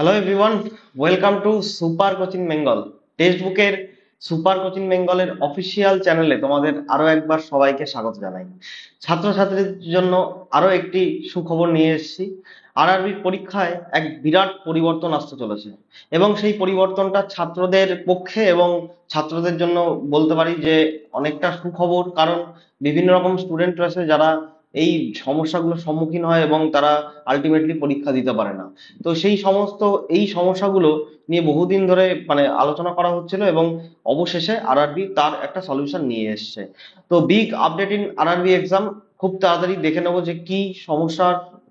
Hello everyone, welcome to super coaching Bengal. Text বুকের super coaching বেঙ্গলের official চ্যানেলে তোমাদের আরো একবার সবাইকে স্বাগত জানাই। ছাত্রছাত্রীদের জন্য আরো একটি সুখবর নিয়ে এসেছি। আরআরবির পরীক্ষায় এক বিরাট পরিবর্তন আসতে চলেছে এবং সেই পরিবর্তনটা ছাত্রদের পক্ষে এবং ছাত্রদের জন্য বলতে পারি যে অনেকটা সুখবর, কারণ বিভিন্ন রকম স্টুডেন্ট রয়েছে যারা এই সমস্যাগুলোর সম্মুখীন হয় এবং তারা আলটিমেটলি পরীক্ষা দিতে পারে না। তো এই সমস্যাগুলো নিয়ে বহুদিন ধরে আলোচনা করা হচ্ছিল এবং অবশেষে আরআরবি তার একটা সলিউশন নিয়ে এসেছে। তো big update in RRB exam, খুব তাড়াতাড়ি দেখে নেবো যে কি সমস্যা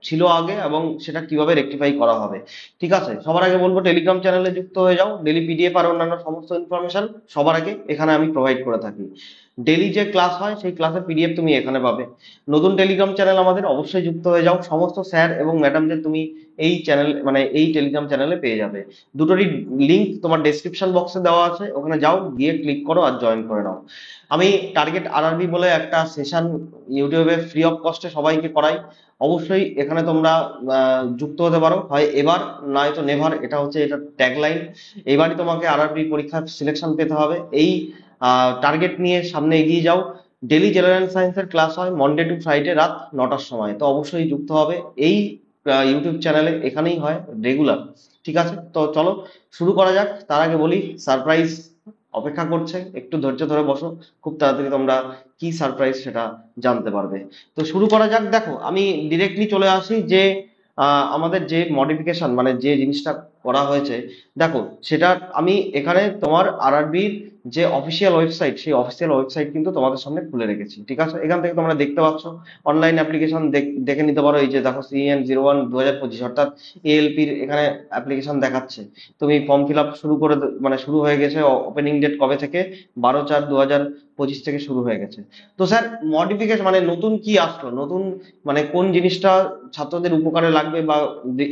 ছিল আগে এবং সেটা কিভাবে রেকটিফাই করা হবে। ঠিক আছে, সবার আগে বলবো টেলিগ্রাম চ্যানেলে যুক্ত হয়ে যাও। ডেলি পিডিএফ আর অন্যান্য সমস্ত ইনফরমেশন সবার আগে এখানে আমি প্রোভাইড করে থাকি। ডেলি যে ক্লাস হয় সেই ক্লাসের পিডিএফ তুমি এখানে পাবে। নতুন টেলিগ্রাম চ্যানেল আমাদের, অবশ্যই যুক্ত হয়ে যাও। সমস্ত স্যার এবং ম্যাডামদের তুমি এই চ্যানেল এই টেলিগ্রাম চ্যানেলে পেয়ে যাবে। দুটোরই লিংক তোমার ডেসক্রিপশন বক্সে দেওয়া আছে, ওখানে যাও, গিয়ে ক্লিক করো আর জয়েন করে নাও। আমি টার্গেট আরআরবি বলে একটা সেশন ইউটিউবে ফ্রি অফ কস্টে সবাইকে করাই। অবশ্যই এখানে তোমরা যুক্ত হতে পারো, হয় এবার নয়তো নেভার, এটা ট্যাগলাইন। এবারই তোমাকে আরআরবি পরীক্ষার সিলেকশন পেতে হবে, এই টার্গেট নিয়ে সামনে এগিয়ে যাও। ডেলি জেনারেল সায়েন্সের ক্লাস হয় মন্ডে টু ফ্রাইডে রাত 9টার সময়, তো অবশ্যই যুক্ত হবে এই ইউটিউব চ্যানেলে, এখানেই হয় রেগুলার। ঠিক আছে, তো চলো শুরু করা যাক। তার আগে বলি সারপ্রাইজ অপেক্ষা করছে, একটু ধৈর্য ধরে বসো। খুব তাড়াতাড়ি তোমরা কি সারপ্রাইজ সেটা জানতে পারবে। তো শুরু করা যাক। দেখো, আমি ডিরেক্টলি চলে আসি যে আমাদের যে মডিফিকেশন যে জিনিসটা করা হয়েছে, দেখো সেটা আমি এখানে তোমার আরআরবির যে অফিসিয়াল ওয়েবসাইট, সেই অফিসিয়াল ওয়েবসাইট কিন্তু তোমাদের সামনে খুলে রেখেছি। ঠিক আছে, এখান থেকে তোমরা দেখতে পাচ্ছ অনলাইন অ্যাপ্লিকেশন দেখে নিতে পারো। এই যে দেখো CN01/2025, অর্থাৎ এএলপির এখানে অ্যাপ্লিকেশন দেখাচ্ছে। তুমি ফর্ম ফিল আপ শুরু করে শুরু হয়ে গেছে। ওপেনিং ডেট কবে থেকে? 12/4/2025 থেকে শুরু হয়ে গেছে। তো স্যার, মডিফিকেশন নতুন কি আসলো, নতুন কোন জিনিসটা ছাত্রদের উপকারে লাগবে বা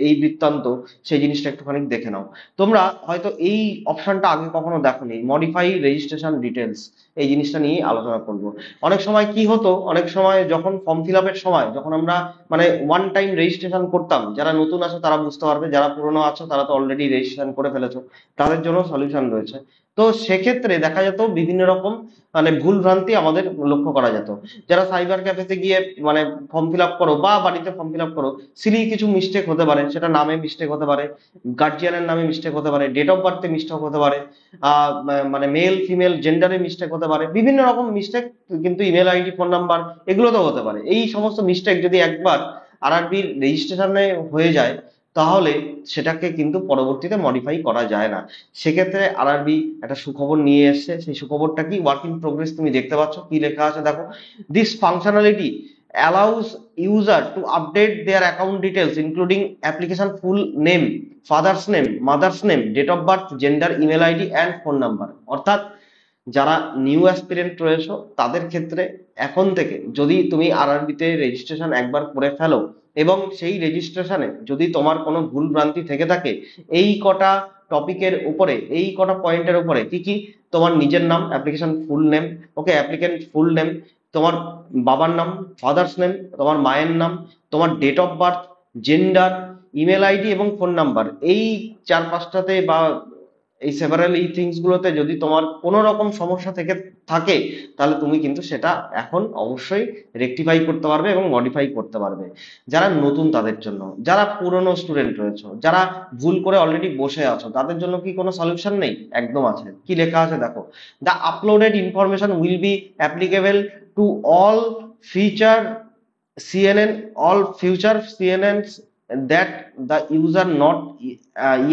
এই বৃত্তান্ত, সেই জিনিসটা একটুখানি দেখে নাও। তোমরা হয়তো এই অপশনটা আগে কখনো দেখোনি, মডিফাই রেজিস্ট্রেশন ডিটেলস। এই জিনিসটা নিয়ে আলোচনা করব। অনেক সময় কি হতো, অনেক সময় যখন ফর্ম ফিল আপের সময় যখন আমরা ওয়ান টাইম রেজিস্ট্রেশন করতাম, যারা নতুন আছো তারা বুঝতে পারবে, যারা পুরনো আছো তারা তো অলরেডি রেজিস্ট্রেশন করে ফেলেছো, তাদের জন্য সলিউশন রয়েছে। তো সেক্ষেত্রে দেখা যেত বিভিন্ন রকম ভুল ভ্রান্তি আমাদের লক্ষ্য করা যেত। যারা সাইবার ক্যাফেতে গিয়ে ফর্ম ফিল আপ করো বা বাড়িতে ফর্ম ফিল আপ করো, সিলি কিছু মিস্টেক হতে পারে, সেটা নামে মিস্টেক হতে পারে, গার্জিয়ানের নামে মিস্টেক হতে পারে, ডেট অফ বার্থে মিস্টেক হতে পারে, মেল ফিমেল জেন্ডারে মিস্টেক হতে পারে, বিভিন্ন রকম মিস্টেক, কিন্তু ইমেল আইডি ফোন নাম্বার এগুলোতেও হতে পারে। এই সমস্ত মিস্টেক যদি একবার আরআরবির রেজিস্ট্রেশনে হয়ে যায়, তাহলে সেটাকে কিন্তু পরবর্তীতে মডিফাই করা যায় না। সেক্ষেত্রে আরআরবি একটা সুখবর নিয়ে এসেছে। সেই সুখবরটা কি? Work in progress. তুমি দেখতে পাচ্ছ কি লেখা আছে, দেখো। This functionality allows user to update their account details including application full name, father's name, mother's name, date of birth, gender, email id and phone number। অর্থাৎ যারা নিউ অ্যাসপিরেন্ট রয়েছে তাদের ক্ষেত্রে এখন থেকে যদি তুমি আরআরবিতে রেজিস্ট্রেশন একবার করে ফেলো এবং সেই রেজিস্ট্রেশনে যদি তোমার কোনো ভুল ভ্রান্তি থেকে থাকে, এই কটা টপিকের উপরে, এই কটা পয়েন্টের উপরে, কি কি? তোমার নিজের নাম, application full name, okay, applicant full name, তোমার বাবার নাম, ফাদার্স নেম, তোমার মায়ের নাম, তোমার date of birth, gender, email ID এবং ফোন নাম্বার, এই চার পাঁচটাতে বা এই সেভারাল এই থিংস গুলোতে যদি তোমার কোনো রকম সমস্যা থেকে থাকে, তাহলে তুমি কিন্তু সেটা এখন অবশ্যই রেকটিফাই করতে পারবে এবং মডিফাই করতে পারবে। যারা নতুন তাদের জন্য, যারা পুরনো স্টুডেন্ট রয়েছে, যারা ভুল করে অলরেডি বসে আছো, তাদের জন্য কি কোনো সলিউশন নেই? একদম আছে। কি লেখা আছে দেখো, the uploaded information will be applicable to all feature CNN, all future CNNs that the user not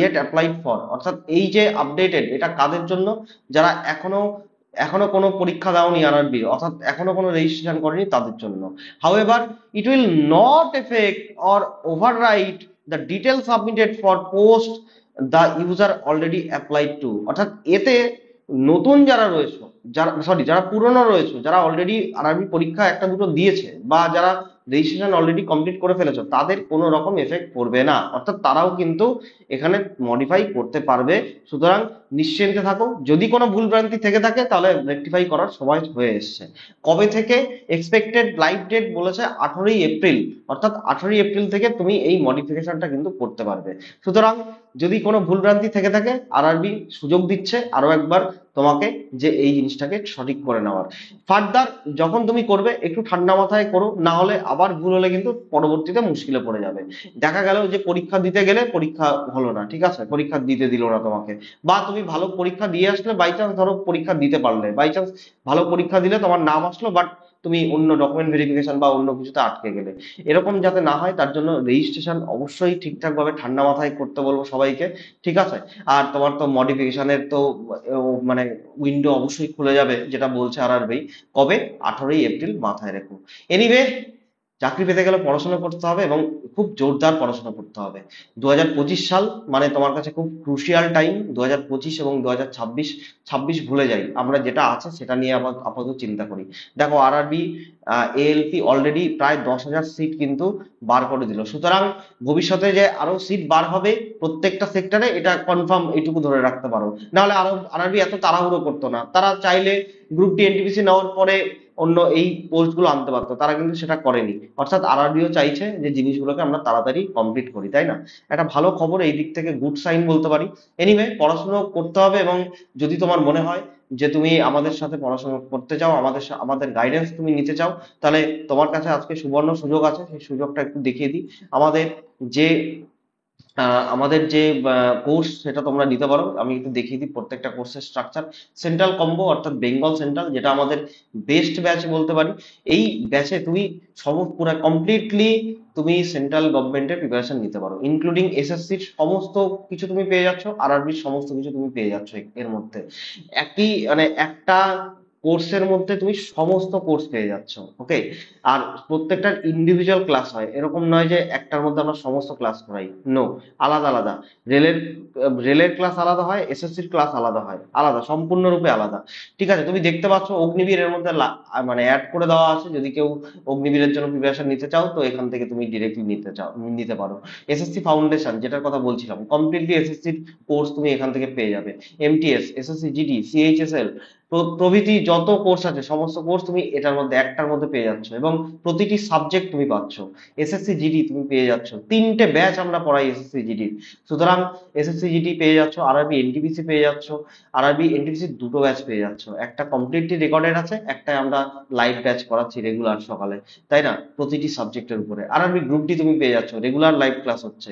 yet applied for। অর্থাৎ এই যে আপডেটেড, এটা কাদের জন্য? যারা এখনো এখনো কোনো পরীক্ষা দাওনি আরআরবি, অর্থাৎ এখনো কোনো রেজিস্ট্রেশন করেনি, তাদের জন্য। However it will not effect or overwrite the detail submitted for post the user already applied to. অর্থাৎ এতে নতুন যারা রয়েছে, যারা সরি যারা পুরনো রয়েছে, যারা অলরেডি আরআরবি পরীক্ষা একটা দুটো দিয়েছে বা যারা রেজিস্ট্রেশন অলরেডি কমপ্লিট করে ফেলেছো, তাদের কোনো রকম এফেক্ট পড়বে না, অর্থাৎ তারাও কিন্তু এখানে মডিফাই করতে পারবে। সুতরাং নিশ্চিন্তে থাকো, যদি কোনো ভুলভ্রান্তি থেকে থাকে তাহলে রেকটিফাই করার সময় হয়ে এসছে। কবে থেকে এক্সপেক্টেড লাইভ ডেট বলেছে 18ই এপ্রিল, অর্থাৎ 18ই এপ্রিল থেকে তুমি এই মডিফিকেশনটা কিন্তু করতে পারবে। সুতরাং যদি কোনো ভুলভ্রান্তি থেকে থাকে, আরআরবি সুযোগ দিচ্ছে আরো একবার তোমাকে যে এই জিনিসটাকে সঠিক করে নেওয়ার। ফার্দার যখন তুমি করবে একটু ঠান্ডা মাথায় করো, না হলে আবার ভুল হলে কিন্তু পরবর্তীতে মুশকিলে পড়ে যাবে। দেখা গেল যে পরীক্ষা দিতে গেলে পরীক্ষা হলো না, ঠিক আছে, পরীক্ষা দিতে দিল না তোমাকে, বা তুমি ভালো পরীক্ষা দিয়ে আসলে, বাই চান্স ধরো পরীক্ষা দিতে পারলে, বাই চান্স ভালো পরীক্ষা দিলে তোমার নাম আসলো, বাট তুমি অন্য ডকুমেন্ট ভেরিফিকেশন বা অন্য কিছুতে আটকে গেলে, এরকম যাতে না হয় তার জন্য রেজিস্ট্রেশন অবশ্যই ঠিকঠাক ভাবে ঠান্ডা মাথায় করতে বলবো সবাইকে, ঠিক আছে। আর তোমার তো মডিফিকেশনের তো মানে উইন্ডো অবশ্যই খুলে যাবে, যেটা বলছে আরআরবি, কবে, 18ই এপ্রিল, মাথায় রেখো। এনিওয়ে, চাকরি পেতে গেলে পড়াশোনা করতে হবে এবং খুব জোরদার পড়াশোনা করতে হবে। 2025 সাল মানে তোমার কাছে খুব ক্রুশিয়াল টাইম। 2025 এবং 2026, 26 ভুলে যাই, আমরা যেটা আছে সেটা নিয়ে আপাতত চিন্তা করি। দেখো আরআরবি এএলপি অলরেডি প্রায় 10,000 সিট কিন্তু বার করে দিল। সুতরাং ভবিষ্যতে যে আরো সিট বার হবে প্রত্যেকটা সেক্টরে, এটা কনফার্ম, এইটুকু ধরে রাখতে পারো। নাহলে আরো আরআরবি এত তাড়াহুড়ো করতো না, তারা চাইলে গ্রুপ ডি এনটিপিসি নেওয়ার পরে অন্য এই পোস্ট গুলো আনতে পারতো, তারা কিন্তু সেটা করেনি। অর্থাৎ আরআরবিও চাইছে যে জিনিসগুলোকে আমরা তাড়াতাড়ি কমপ্লিট করি, তাই না? একটা ভালো খবর, এই দিক থেকে গুড সাইন বলতে পারি। এনিওয়ে, পড়াশোনা করতে হবে, এবং যদি তোমার মনে হয় যে তুমি আমাদের সাথে পড়াশোনা করতে চাও, আমাদের গাইডেন্স তুমি নিতে চাও, তাহলে তোমার কাছে আজকে সুবর্ণ সুযোগ আছে, সেই সুযোগটা একটু দেখিয়ে দিই। আমাদের যে আমাদের যে কোর্স, সেটা তোমরা নিতে পারো। আমি একটু দেখিয়ে দিই প্রত্যেকটা কোর্সের স্ট্রাকচার। সেন্ট্রাল কম্বো অর্থাৎ বেঙ্গল সেন্ট্রাল, যেটা আমাদের বেস্ট ব্যাচ বলতে পারি। এই ব্যাচে তুমি পুরো কমপ্লিটলি তুমি সেন্ট্রাল গভর্নমেন্টের প্রিপারেশন নিতে পারো, ইনক্লুডিং এসএসসির সমস্ত কিছু তুমি পেয়ে যাচ্ছ, আরআরবির সমস্ত কিছু তুমি পেয়ে যাচ্ছ এর মধ্যে। একই মানে একটা কোর্সের মধ্যে তুমি সমস্ত কোর্স পেয়ে যাচ্ছ, ওকে। আর প্রত্যেকটার ইন্ডিভিজুয়াল ক্লাস হয়, এরকম নয় যে একটার মধ্যে আমরা সমস্ত ক্লাস করাই, নো, আলাদা আলাদা। রেলের রেলের ক্লাস আলাদা হয়, এসএসসির ক্লাস আলাদা হয়, আলাদা, সম্পূর্ণরূপে আলাদা, ঠিক আছে। তুমি দেখতে পাচ্ছ অগ্নিবীর এর মধ্যে মানে অ্যাড করে দেওয়া আছে, যদি কেউ অগ্নিবীরের জন্য প্রিপারেশন নিতে চাও তো এখান থেকে তুমি ডিরেক্টলি নিতে পারো। এসএসসি ফাউন্ডেশন, যেটার কথা বলছিলাম, কমপ্লিটলি এসএসসির কোর্স তুমি এখান থেকে পেয়ে যাবে। এমটিএস, এসএসসি জিডি, সিএইচএসএল প্রভৃতি যত কোর্স আছে সমস্ত কোর্স তুমি এটার মধ্যে, একটার মধ্যে পেয়ে যাচ্ছ, এবং প্রতিটি সাবজেক্ট তুমি পাচ্ছ। এসএসসি জিডি তুমি পেয়ে যাচ্ছ, 3টে ব্যাচ আমরা পড়াই এসএসসি জিডির। সুতরাং এসএসসি জিডি পেয়ে যাচ্ছ, আরআরবি এনটিপিসি পেয়ে যাচ্ছ, আরআরবি এনটিপিসি দুটো ব্যাচ পেয়ে যাচ্ছ, একটা কমপ্লিটলি রেকর্ডেড আছে, একটা আমরা লাইভ ব্যাচ করাচ্ছি রেগুলার সকালে, তাই না, প্রতিটি সাবজেক্টের উপরে। আরআরবি গ্রুপ ডি তুমি পেয়ে যাচ্ছ, রেগুলার লাইভ ক্লাস হচ্ছে।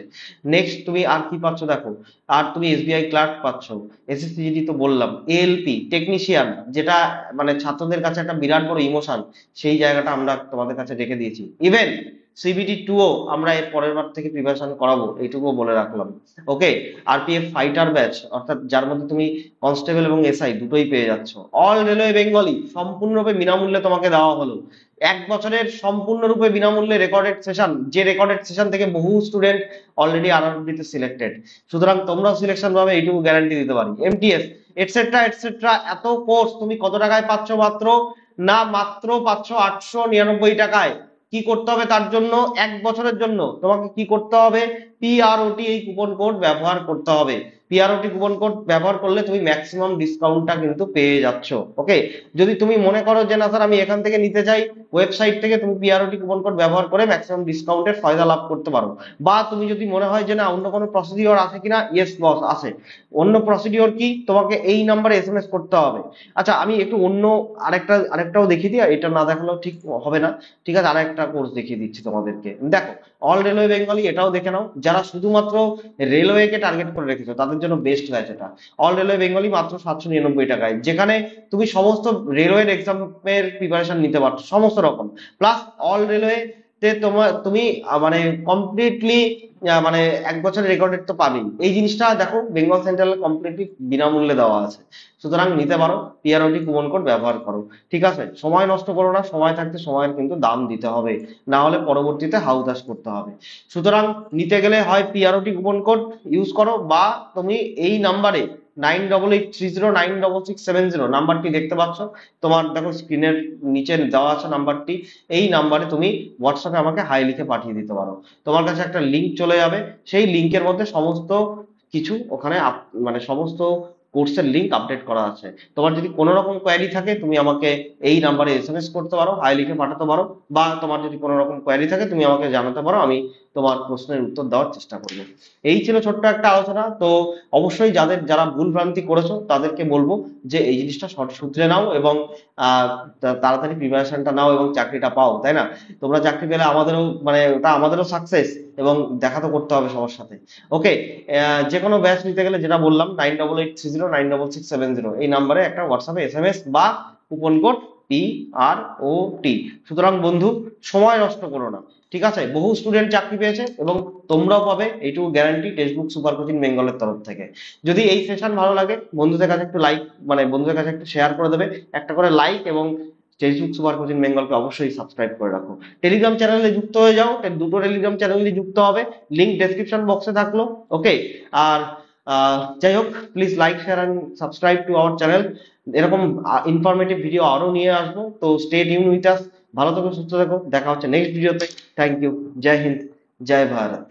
নেক্সট তুমি আর কি পাচ্ছ দেখো, আর তুমি এসবিআই ক্লার্ক পাচ্ছ। এসএসসি জিডি তো বললাম, এএলপি টেকনিশিয়ান, যেটা মানে ছাত্রদের কাছে একটা বিরাট বড় ইমোশন, সেই জায়গাটা আমরা তোমাদের কাছে রেখে দিয়েছি। ইভেন সিবিটি 2ও আমরা এর পরের বার থেকে প্রিপারেশন করাবো, এইটুকুও বলে রাখলাম, ওকে। আরপিএফ ফাইটার ব্যাচ, অর্থাৎ যার মধ্যে তুমি কনস্টেবল এবং এসআই দুটোই পেয়ে যাচ্ছ। অল রেলওয়ে বেঙ্গলি সম্পূর্ণরূপে বিনামূল্যে তোমাকে দেওয়া হলো, 1 বছরের সম্পূর্ণরূপে বিনামূল্যে রেকর্ডেড সেশন, যে রেকর্ডেড সেশন থেকে বহু স্টুডেন্ট অলরেডি আরআরবিতে সিলেক্টেড। সুতরাং তোমরাও সিলেকশন পাবে, এইটুকু গ্যারান্টি দিতে পারি। এমটিএস এটসেট্রা এটসেট্রা, এত কোর্স তুমি কত টাকায় পাচ্ছ? মাত্র পাচ্ছ 899 টাকায়। কি করতে হবে তার জন্য? 1 বছরের জন্য তোমাকে কি করতে হবে? পিআরওটি এই কুপন কোড ব্যবহার করতে হবে। পিআরওটি কুপন কোড ব্যবহার করলে তুমি ম্যাক্সিমাম ডিসকাউন্টটা কিন্তু পেয়ে যাচ্ছ, ওকে। যদি তুমি মনে করো যে না স্যার আমি এখান থেকে নিতে চাই, ওয়েবসাইট থেকে তুমি পিআরওটি কুপন কোড ব্যবহার করে ম্যাক্সিমাম ডিসকাউন্টের ফায়দা লাভ করতে পারো। বা তুমি যদি মনে হয় যে না অন্য কোনো প্রসিডিওর আছে কিনা, ইয়েস বস আছে। অন্য প্রসিডিওর কি? তোমাকে এই নাম্বারে এসএমএস করতে হবে। আচ্ছা, আমি একটু অন্য আরেকটাও দেখিয়ে দিই, এটা না দেখালেও ঠিক হবে না, ঠিক আছে। আরেকটা কোর্স দেখিয়ে দিচ্ছি তোমাদেরকে, দেখো অল রেলওয়ে বেঙ্গলি, এটাও দেখে নাও। যারা শুধুমাত্র রেলওয়েকে টার্গেট করে রেখেছো তাদের জন্য বেস্ট ব্যাচ এটা। অল রেলওয়ে বেঙ্গলি মাত্র 799 টাকায়, যেখানে তুমি সমস্ত রেলওয়ের এক্সামের প্রিপারেশন নিতে পারছো, সমস্ত রকম। প্লাস অল রেলওয়ে তে তুমি মানে কমপ্লিটলি মানে 1 বছরের রেকর্ডেড তো পাবেই। এই জিনিসটা দেখো বেঙ্গল সেন্ট্রাল কমপ্লিটলি বিনামূল্যে দেওয়া আছে। সুতরাং নিতে পারো, পিআরওটি কুপন কোড ব্যবহার করো, ঠিক আছে। সময় নষ্ট করো না, সময় থাকতে সময়ের কিন্তু দাম দিতে হবে, না হলে পরবর্তীতে হাউতাশ করতে হবে। সুতরাং নিতে গেলে হয় পিআরওটি কুপন কোড ইউজ করো, বা তুমি এই নাম্বারে 9883096670 নাম্বারটি দেখতে পাচ্ছ, তোমার দেখো স্ক্রিনের নিচে দেওয়া আছে নাম্বারটি। এই নাম্বারে তুমি হোয়াটসঅ্যাপে আমাকে হাই লিখে পাঠিয়ে দিতে পারো। তোমার কাছে একটা লিঙ্ক চলে যাবে, সেই লিঙ্কের মধ্যে সমস্ত কিছু ওখানে মানে সমস্ত কোর্সের লিঙ্ক আপডেট করা আছে। তোমার যদি কোনো রকম কোয়ারি থাকে তুমি আমাকে এই নাম্বারে এসএমএস করতে পারো, হাই লিখে পাঠাতে পারো, বা তোমার যদি কোনো রকম কোয়ারি থাকে তুমি আমাকে জানাতে পারো, আমি তোমার প্রশ্নের উত্তর দেওয়ার চেষ্টা করবো। এই ছিল ছোট্ট একটা আলোচনা। তো অবশ্যই যারা ভুল ভ্রান্তি করেছো তাদেরকে বলবো যে এই জিনিসটা শুধরে নাও এবং তাড়াতাড়ি প্রিপারেশনটা নাও এবং চাকরিটা পাও, তাই না? তোমরা চাকরি পেলে আমাদেরও মানে ওটা আমাদেরও সাকসেস, এবং দেখা তো করতে হবে সবার সাথে। ওকে, যে কোনো ব্যাচ নিতে গেলে যেটা বললাম 9883096670 এই নাম্বারে একটা হোয়াটসঅ্যাপে এসএমএস বা কুপন কোড PROT। সুতরাং বন্ধু, সময় নষ্ট করো না, ঠিক আছে? বহু স্টুডেন্ট চাকরি পেয়েছে এবং তোমরাও পাবে, এইটুকু গ্যারান্টি টেক্সটবুক সুপার কোচিং বেঙ্গলের তরফ থেকে। যদি এই সেশন ভালো লাগে বন্ধুদের কাছে একটু লাইক মানে বন্ধুদের কাছে একটু শেয়ার করে দেবে, একটা করে লাইক, এবং টেক্সটবুক সুপার কোচিং বেঙ্গলকে অবশ্যই সাবস্ক্রাইব করে রাখো। টেলিগ্রাম চ্যানেলে যুক্ত হয়ে যাও, দুটো টেলিগ্রাম চ্যানেলে যুক্ত হবে, লিংক ডেসক্রিপশন বক্সে থাকলো। ওকে, আর যাই হোক, please like share and subscribe to our channel. এরকম ইনফরমেটিভ ভিডিও আরো নিয়ে আসবো, তো স্টে টিউন উইথ আস। ভালো থেকো, সুস্থ থেকো, দেখা হচ্ছে নেক্সট ভিডিওতে। Thank you. জয় হিন্দ, জয় ভারত।